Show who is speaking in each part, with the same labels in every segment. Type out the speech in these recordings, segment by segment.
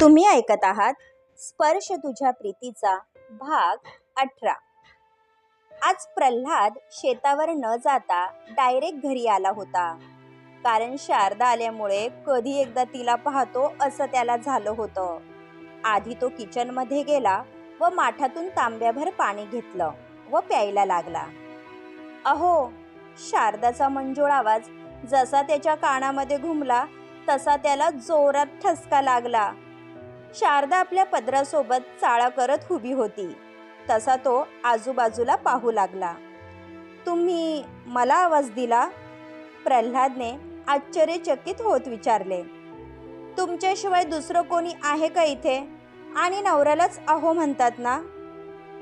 Speaker 1: तुम्ही ऐकत आहात स्पर्श तुझ्या प्रीतीचा भाग 18। आज प्रल्हाद शेतावर न जाता डायरेक्ट घरी आला होता, कारण शारदा आल्यामुळे कधी एकदा तिला पाहतो असं त्याला झालं होतं। आधी तो किचन मध्ये गेला व माठातून तांब्याभर पाणी घेतलं व प्यायला लागला। अहो, शारदाचा मंजूळ आवाज जसा त्याच्या कानामध्ये घुमला तसा त्याला जोरात ठसका लागला। शारदा आपल्या पदरासोबत चाळा करत उभी होती, तसा तो आजूबाजूला पाहू लागला। तुम्ही मला आवाज दिला? प्रल्हादने आश्चर्यचकित होत विचारले। तुमच्याशिवाय दुसरं कोणी आहे का इथे? आणि नवऱ्यालाच अहो म्हणतात ना?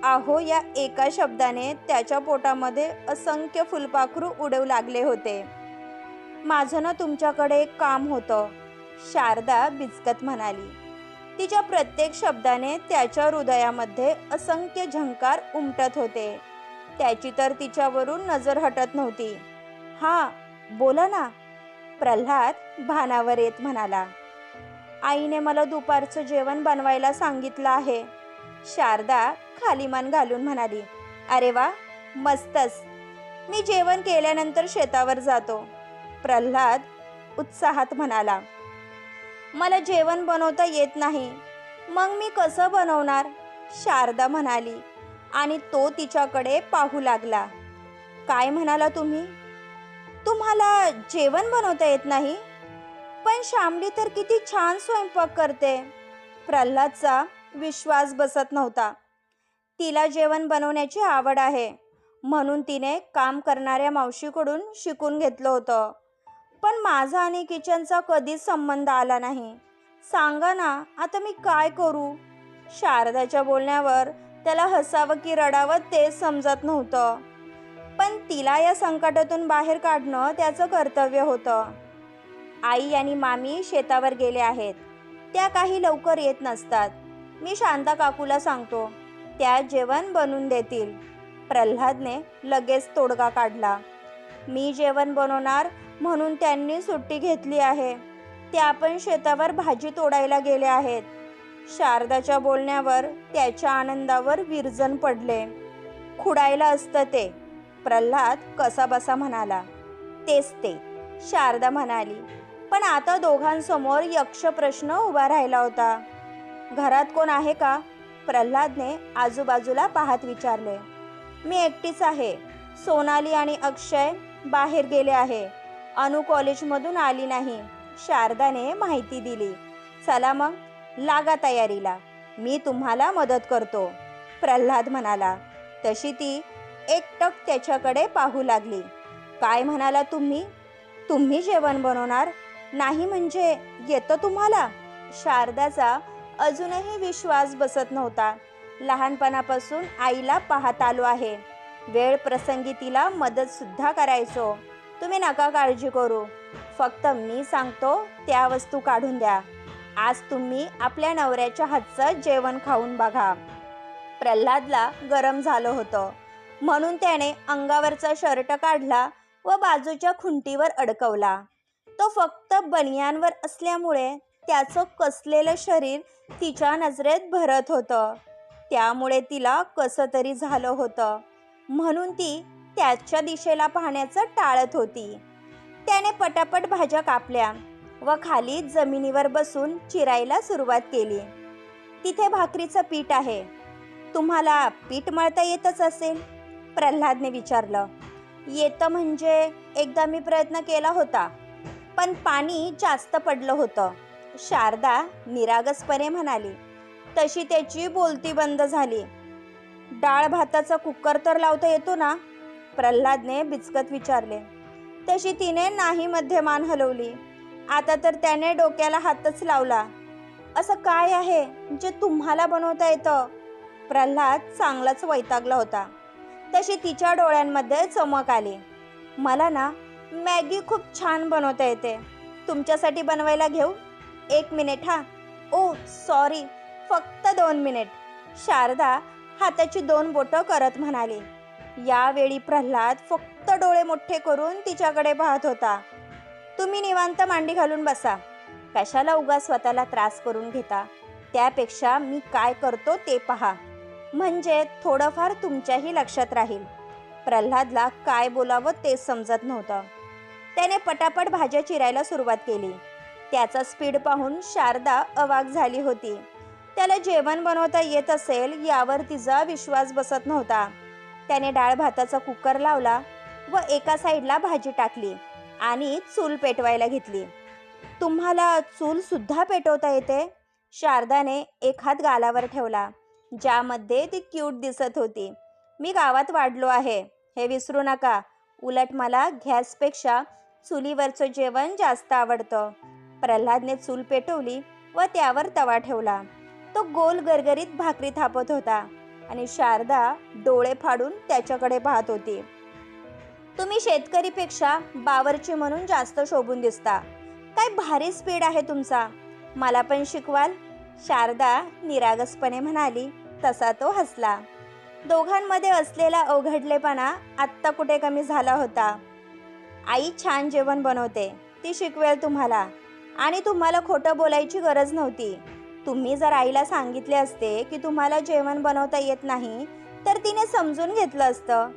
Speaker 1: अहो या एका शब्दाने त्याच्या पोटामध्ये असंख्य फुलपाखरू उडवू लागले होते। माझं ना तुमच्याकडे एक काम होतं, शारदा बिचकत म्हणाली। तिच्या प्रत्येक शब्दाने त्याच्या हृदयामध्ये असंख्य झंकार उमटत होते। त्याची तर तिच्यावरून नजर हटत नव्हती। हा, बोला ना, प्रल्हाद भानावर येत म्हणाला। आईने मला दुपारचं जेवण बनवायला सांगितलं आहे, शारदा खाली मान घालून म्हणाली। अरे वा, मस्तच, मी जेवण केल्यानंतर शेतावर जातो, प्रल्हाद उत्साहात म्हणाला। मला जेवण बनवता येत नाही, मग मी कसं बनवणार? शारदा म्हणाली आणि तो तिच्याकडे पाहू लागला। काय म्हणाला तुम्ही? तुम्हाला जेवण बनवता येत नाही? पण श्यामली तर किती छान स्वयंपाक करते। प्रल्हादचा विश्वास बसत नव्हता। तिला जेवण बनवण्याची आवड आहे, म्हणून तिने काम करणाऱ्या मावशीकडून शिकून घेतलं होतं। पण माझा आणि किचनचा कधीच संबंध आला नाही। सांगा ना, आता मी काय करू? शारदाच्या बोलण्यावर त्याला हसावं की रडावं तेच समजत नव्हतं, पण तिला या संकटातून बाहेर काढणं त्याचं कर्तव्य होतं। आई आणि मामी शेतावर गेले आहेत, त्या काही लवकर येत नसतात। मी शांता काकूला सांगतो, त्या जेवण बनवून देतील। प्रल्हादने लगेच तोडगा काढला। मी जेवण बनवणार म्हणून त्यांनी सुट्टी घेतली आहे, त्या पण शेतावर भाजी तोडायला गेले आहेत। शारदाच्या बोलण्यावर त्याच्या आनंदावर विरजण पडले। खुडायला असतं ते, प्रल्हाद कसाबसा म्हणाला। तेच ते, शारदा म्हणाली। पण आता दोघांसमोर यक्ष प्रश्न उभा राहिला होता। घरात कोण आहे का? प्रल्हादने आजूबाजूला पाहत विचारले। मी एकटीच आहे, सोनाली आणि अक्षय बाहेर गेले आहे, अनु कॉलेजमधून आली नाही, शारदाने माहिती दिली। चला मग, लागा तयारीला, मी तुम्हाला मदत करतो, प्रल्हाद म्हणाला। तशी ती एकटक त्याच्याकडे पाहू लागली। काय म्हणाला तुम्ही? तुम्ही जेवण बनवणार? नाही म्हणजे येतं तुम्हाला? शारदाचा अजूनही विश्वास बसत नव्हता। लहानपणापासून आईला पाहत आलो आहे, वेळ प्रसंगी तिला मदत सुद्धा करायचो। तुम्ही नका काळजी करू, फक्त मी सांगतो त्या वस्तू काढून द्या। आज तुम्ही आपल्या नवऱ्याच्या हातचं जेवण खाऊन बघा। प्रल्हादला गरम झालं होतं, म्हणून त्याने अंगावरचा शर्ट काढला व बाजूच्या खुंटीवर अडकवला। तो फक्त बनियानवर असल्यामुळे त्याचं कसलेलं शरीर तिच्या नजरेत भरत होतं, त्यामुळे तिला कसं तरी झालं होतं, म्हणून ती त्याच्या दिशेला पाहण्याचं टाळत होती। त्याने पटापट भाज्या कापल्या व खाली जमिनीवर बसून चिरायला सुरुवात केली। तिथे भाकरीचं पीठ आहे, तुम्हाला पीठ मळता येतच असेल? प्रल्हादने विचारलं। येतं म्हणजे एकदा मी प्रयत्न केला होता, पण पाणी जास्त पडलं होतं, शारदा निरागसपणे म्हणाली। तशी त्याची बोलती बंद झाली। डाळ भाताचा कुकर तर लावता येतो ना? प्रल्हादने बिचकत विचारले। तशी तिने नाही मध्ये मान हलवली। आता तर त्याने डोक्याला हातच लावला। असं काय आहे जे तुम्हाला बनवता येतं? प्रल्हाद चांगलाच वैतागला होता। तशी तिच्या डोळ्यांमध्ये चमक आली। मला ना मॅगी खूप छान बनवता येते, तुमच्यासाठी बनवायला घेऊ? 1 मिनिट हा। ओ सॉरी, फक्त 2 मिनिट, शारदा हाताची 2 बोटं करत म्हणाली। यावेळी प्रल्हाद फक्त डोळे मोठे करून तिच्याकडे पाहत होता। तुम्ही निवांत मांडी घालून बसा, कशाला उगाच स्वतःला त्रास करून घेता, त्यापेक्षा मी काय करतो ते पहा, म्हणजे थोडंफार तुमच्याही लक्षात राहील. प्रल्हादला काय बोलावं तेच समजत नव्हतं. त्याने पटापट भाज्या चिरायला सुरुवात केली. त्याचा स्पीड पाहून शारदा अवाक झाली होती. त्याला जेवण बनवता येत असेल यावर तिचा विश्वास बसत नव्हता. त्याने डाळ भाताचा कुकर लावला व एका साईडला भाजी टाकली आणि चूल पेटवायला घेतली. तुम्हाला चूल सुद्धा पेटवता येते? शारदाने एक हात गालावर ठेवला, ज्यामध्ये ती क्यूट दिसत होती. मी गावात वाढलो आहे, हे विसरू नका. उलट मला गॅसपेक्षा चुलीवरचं जेवण जास्त आवडतं. प्रल्हादने चूल पेटवली व त्यावर तवा ठेवला. तो गोल गरगरीत भाकरी थापत होता आणि शारदा डोळे फाडून त्याच्याकडे पाहत होती. तुम्ही शेतकरीपेक्षा बावरची म्हणून जास्त शोभून दिसता. काय भारी स्पीड आहे तुमचा. मला पण शिकवाल? शारदा निरागसपणे म्हणाली. तसा तो हसला. दोघांमध्ये असलेला अवघडलेपणा आत्ता कुठे कमी झाला होता. आई छान जेवण बनवते, ती शिकवेल तुम्हाला. आणि तुम्हाला खोटं बोलायची गरज नव्हती. तुम्ही जर आईला सांगितले असते की तुम्हाला जेवण बनवता येत नाही, तर तिने समजून घेतलं असतं.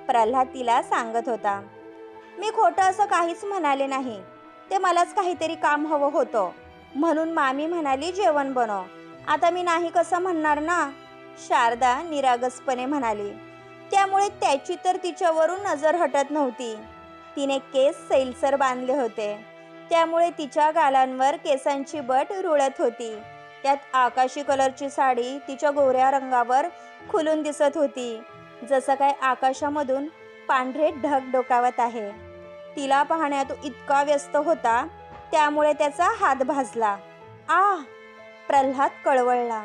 Speaker 1: प्रल्हाद तिला सांगत होता. मी खोटं असं काहीच म्हणाले नाही. ते मलाच काहीतरी काम हवं होतं, म्हणून मामी म्हणाली जेवण बनव. आता मी नाही कसं म्हणणार ना, शारदा निरागसपणे म्हणाली. त्यामुळे त्याची तर तिच्यावरून नजर हटत नव्हती. तिने केस सैलसर बांधले होते, त्यामुळे तिच्या गालांवर केसांची बट रुळत होती. त्यात आकाशी कलरची साडी तिच्या गोऱ्या रंगावर खुलून दिसत होती, जसं काय आकाशामधून पांढरे ढग डोकावत आहे. तिला पाहण्यात तो इतका व्यस्त होता, त्यामुळे त्याचा हात भाजला. आह! प्रल्हाद कळवळला.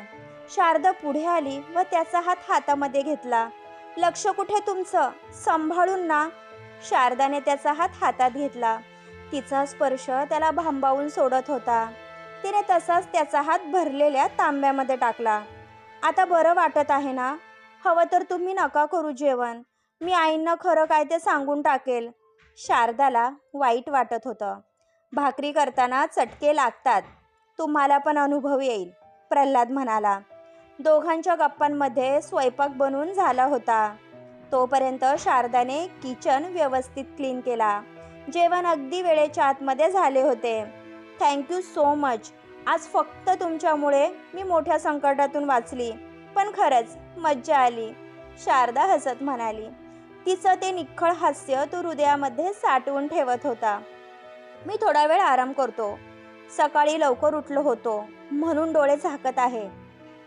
Speaker 1: शारदा पुढे आली व त्याचा हात हातामध्ये घेतला. लक्ष कुठे तुमचं? सांभाळून ना. शारदाने त्याचा हात हातात घेतला. तिचा स्पर्श त्याला भांबावून सोडत होता. तिने तसाच त्याचा हात भरलेल्या तांब्यामध्ये टाकला. आता बरं वाटत आहे ना? हवं तर तुम्ही नका करू जेवण. मी आईंना खरं काय ते सांगून टाकेल. शारदाला वाईट वाटत होतं. भाकरी करताना चटके लागतात, तुम्हाला पण अनुभव येईल, प्रल्हाद म्हणाला. दोघांच्या गप्पांमध्ये स्वयंपाक बनवून झाला होता. तोपर्यंत शारदाने किचन व्यवस्थित क्लीन केला. जेवण अगदी वेळेच्या आतमध्ये झाले होते. Thank you so much. आज फक्त तुमच्यामुळे मी मोठ्या संकटातून वाचली. पण खरंच मज्जा आली, शारदा हसत म्हणाली. तिचं ते निख्खळ हास्य तो हृदयामध्ये साठवून ठेवत होता. मी थोडा वेळ आराम करतो. सकाळी लवकर उठलो होतो म्हणून डोळे झाकत आहे.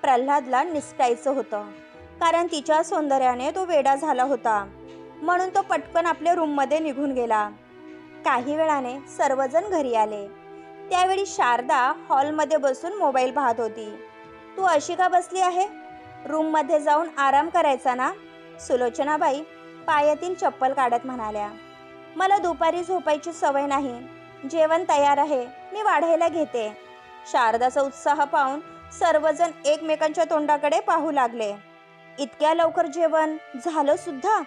Speaker 1: प्रल्हादला निसटायचं होतं, कारण तिच्या सौंदर्याने तो वेडा झाला होता. म्हणून तो पटकन आपल्या रूममध्ये निघून गेला. काही वेळाने सर्वजण घरी आले. त्यावेळी शारदा हॉलमध्ये बसून मोबाईल पाहत होती. तू अशी का बसली आहे? रूममध्ये जाऊन आराम करायचा ना, सुलोचनाबाई पायातील चप्पल काढत म्हणाल्या. मला दुपारी झोपायची सवय नाही. जेवण तयार आहे, मी वाढायला घेते. शारदाचा उत्साह पाहून सर्वजण एकमेकांच्या तोंडाकडे पाहू लागले. इतक्या लवकर जेवण झालं सुद्धा?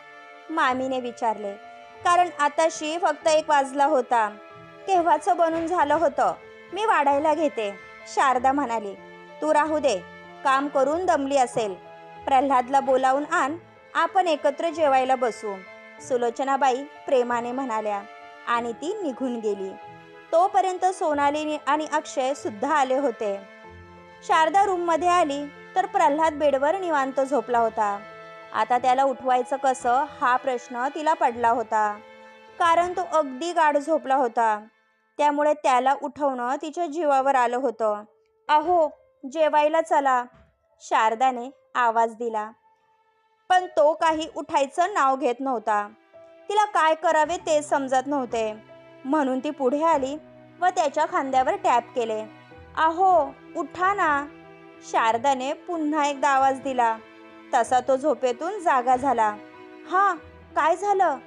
Speaker 1: मामीने विचारले. कारण आताशी फक्त 1 वाजला होता. केव्हाचं बनून झालं होतं. मी वाढायला घेते, शारदा म्हणाली. तू राहू दे, काम करून दमली असेल. प्रल्हादला बोलावून आण, आपण एकत्र जेवायला बसू, सुलोचनाबाई प्रेमाने म्हणाल्या आणि ती निघून गेली. तोपर्यंत सोनाली आणि अक्षय सुद्धा आले होते. शारदा रूममध्ये आली तर प्रल्हाद बेडवर निवांत झोपला होता. आता त्याला उठवायचं कसं हा प्रश्न तिला पडला होता, कारण तो अगदी गाढ झोपला होता. त्यामुळे त्याला उठवणं तिच्या जीवावर आलं होतं. अहो, जेवायला चला, शारदाने आवाज दिला. पण तो काही उठायचं नाव घेत नव्हता. तिला काय करावे ते समजत नव्हते, म्हणून ती पुढे आली व त्याच्या खांद्यावर टॅप केले. अहो, उठा ना. शारदाने पुन्हा एकदा आवाज दिला. तसा तो झोपेतून जागा झाला. हा, काय झालं?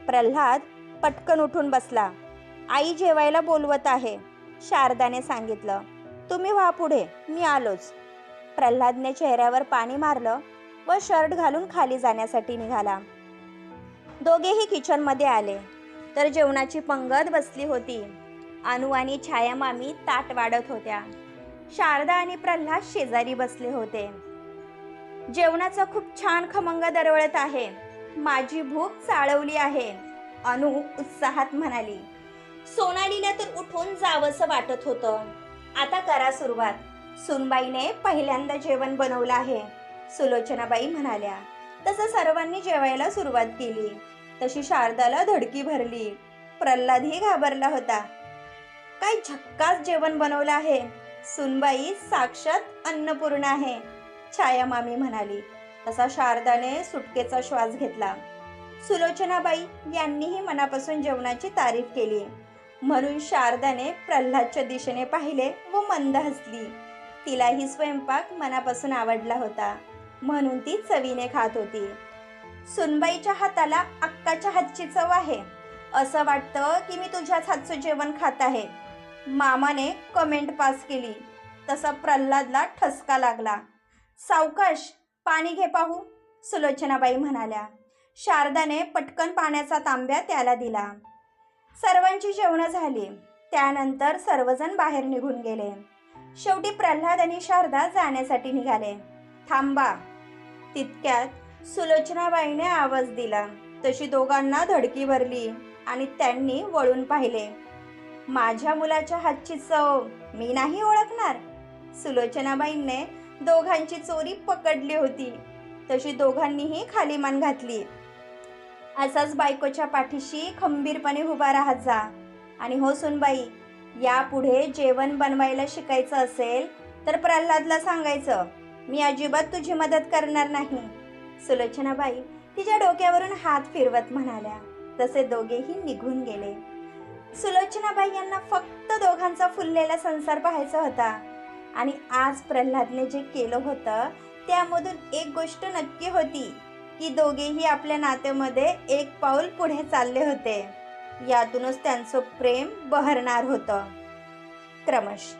Speaker 1: प्रल्हाद पटकन उठून बसला. आई जेवायला बोलवत आहे, शारदाने सांगितलं. तुम्ही व्हा पुढे, मी आलोच. प्रल्हादने चेहऱ्यावर पाणी मारलं व शर्ट घालून खाली जाण्यासाठी निघाला. दोघेही किचनमध्ये आले तर जेवणाची पंगत बसली होती. अनु आणि छाया मामी ताट वाढत होत्या. शारदा आणि प्रल्हाद शेजारी बसले होते. जेवणाचा खूप छान खमंग दरवळत आहे. माझी भूक चाळवली आहे, अनु उत्साहात म्हणाली. सोनालीला तर उठून जावंसं वाटत होतं. आता करा सुरुवात. सुनबाईने पहिल्यांदा जेवण बनवलं आहे, सुलोचनाबाई म्हणाल्या. तसं सर्वांनी जेवायला सुरुवात केली. तशी शारदाला धडकी भरली. प्रल्हादही घाबरला होता. काय झक्कास जेवण बनवलं आहे. सुनबाई साक्षात अन्नपूर्णा आहे, छाया मामी म्हणाली. तसा शारदाने सुटकेचा श्वास घेतला. सुलोचनाबाई यांनीही मनापासून जेवणाची तारीफ केली. म्हणून शारदाने प्रल्हादच्या दिशेने पाहिले व मंद हसली. तिलाही स्वयंपाक मनापासून आवडला होता, म्हणून ती चवीने खात होती. सुनबाईच्या हाताला अक्काच्या हातची चव आहे. असं वाटतं की मी तुझ्याच हातचं जेवण खात आहे, मामाने कमेंट पास केली. तसा प्रल्हादला ठसका लागला. सावकाश, पाणी घे पाहू, सुलोचनाबाई म्हणाल्या. शारदाने पटकन पाण्याचा तांब्या त्याला दिला. सर्वांची जेवणं झाली. त्यानंतर सर्वजण बाहेर निघून गेले. शेवटी प्रल्हाद आणि शारदा जाण्यासाठी निघाले. थांबा. तितक्यात सुलोचनाबाईने आवाज दिला. तशी दोघांना धडकी भरली आणि त्यांनी वळून पाहिले. माझ्या मुलाच्या हातची चव मी नाही ओळखणार. सुलोचनाबाईंने दोघांची चोरी पकडली होती. तशी दोघांनीही खाली मान घातली. असाच बायकोच्या पाठीशी खंबीरपणे उभा राहत जा. आणि हो सुनबाई, यापुढे जेवण बनवायला शिकायचं असेल तर प्रल्हादला सांगायचं, मी अजिबात तुझी मदत करणार नाही, सुलोचनाबाई तिच्या डोक्यावरून हात फिरवत म्हणाल्या. तसे दोघेही निघून गेले. सुलोचनाबाई यांना फक्त दोघांचा फुललेला संसार पाहायचा होता. आणि आज प्रल्हादने जे केलं होतं त्यामधून एक गोष्ट नक्की होती की दोघेही आपल्या नात्यामध्ये एक पाऊल पुढे चालले होते. यातूनच त्यांचं प्रेम बहरणार होतं. क्रमश.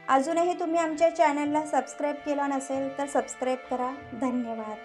Speaker 1: अजूनही तुम्ही आमच्या चॅनलला सबस्क्राईब केलं नसेल तर सबस्क्राईब करा. धन्यवाद.